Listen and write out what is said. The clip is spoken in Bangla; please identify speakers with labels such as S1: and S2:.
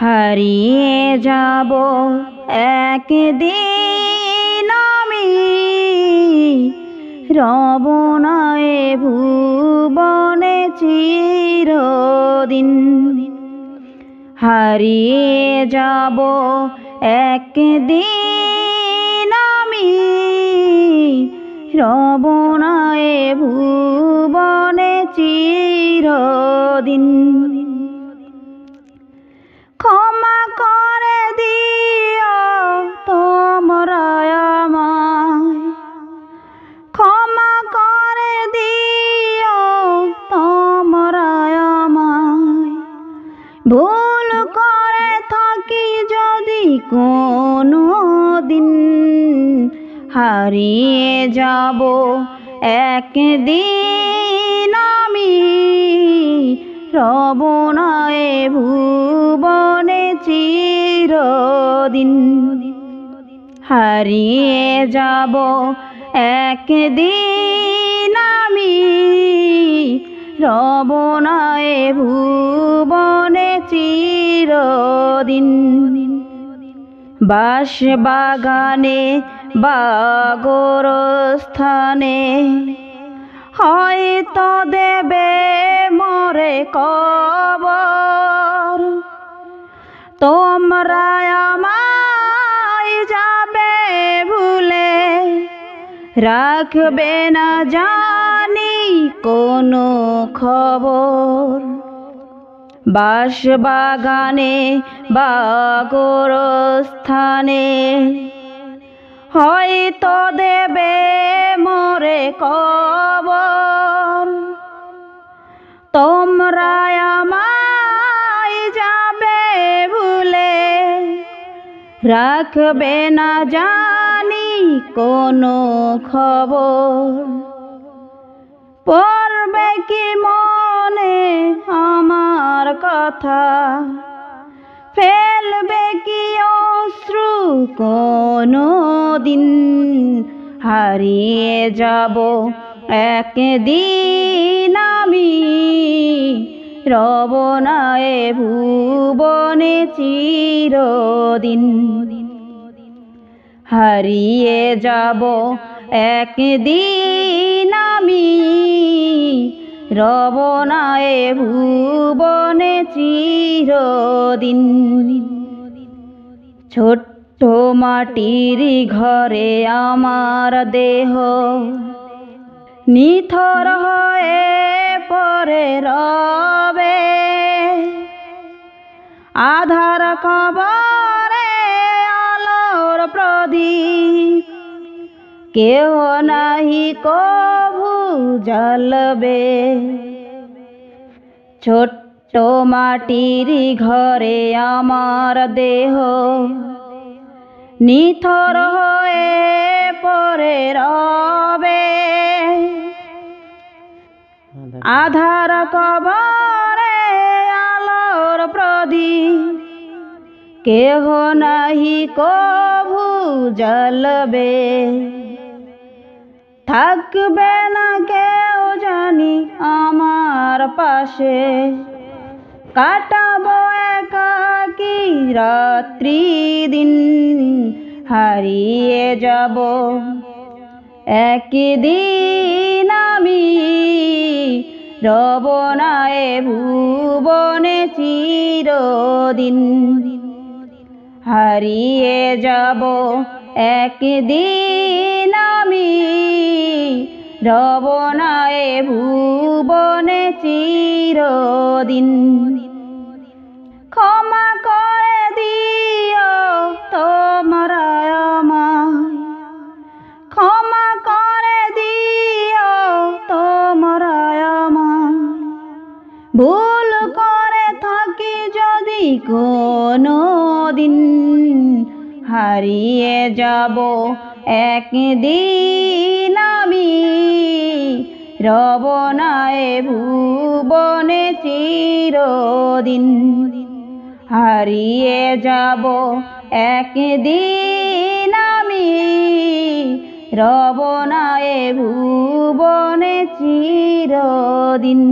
S1: হারিয়ে যাব একদিন আমি, রব না এ ভুবনে চিরদিন। হারিয়ে যাব একদিন আমি, রব না এ ভুবনে চিরদিন। ক্ষমা করে দিও তোমরা আমায়, ক্ষমা করে দিও তোমরা আমায়। ভুল করে থাকি যদি কোনো দিন, হারিয়ে যাব একদিন আমি, রব না এ ভুবনে চিরদিন। হারিয়ে যাব একদিন আমি, রব না এ ভুবনে চিরদিন। বাঁশবাগানে বা গোরস্থানে হয়তো দেবে মোরে কবর। তোমরা আমায় যাবে ভুলে, রাখবে না জানি কোনো খবর। বাঁশবাগানে বা গোরস্থানে হয়তো দেবে মোরে কবর। তোমরা আমায় যাবে ভুলে, রাখবে না জানি কোনো খবর। পড়বে কি মনে আমার কথা, ফেলবে কি অশ্রু কোনো দিন। হারিয়ে যাব একদিন আমি, রব না এ ভুবনে চিরদিন। হারিয়ে যাব একদিন আমি, রব না এ ভুবনে চিরদিন। ছোট্ট মাটির ঘরে আমার দেহ নিথর হয়ে পড়ে রবে। আধার কবরে আলোর প্রদীপ কেহ নাহি কভু জ্বালবে। ছোট্ট মাটির ঘরে আমার দেহ নিথর হয়ে পড়ে রবে। আধার কবরে আলোর প্রদীপ কেহ নাহি কভু জ্বালবে। থাকবে না কেউ জানি আমার পাশে, কাটাবো একাকী রাত্রি দিন। হারিয়ে যাব একদিন আমি, রব না এ ভুবনে চিরদিন। হারিয়ে যাব একদিন আমি, রব না এ ভুবনে চিরদিন। ক্ষমা করে দিও তোমরা আমায়, ক্ষমা করে দিও তোমরা আমায়। ভুল করে থাকি যদি কোনো দিন, হারিয়ে যাব একদিন আমি, রব না এ ভুবনে চিরদিন। হারিয়ে যাব একদিন আমি, রব না এ ভুবনে চিরদিন।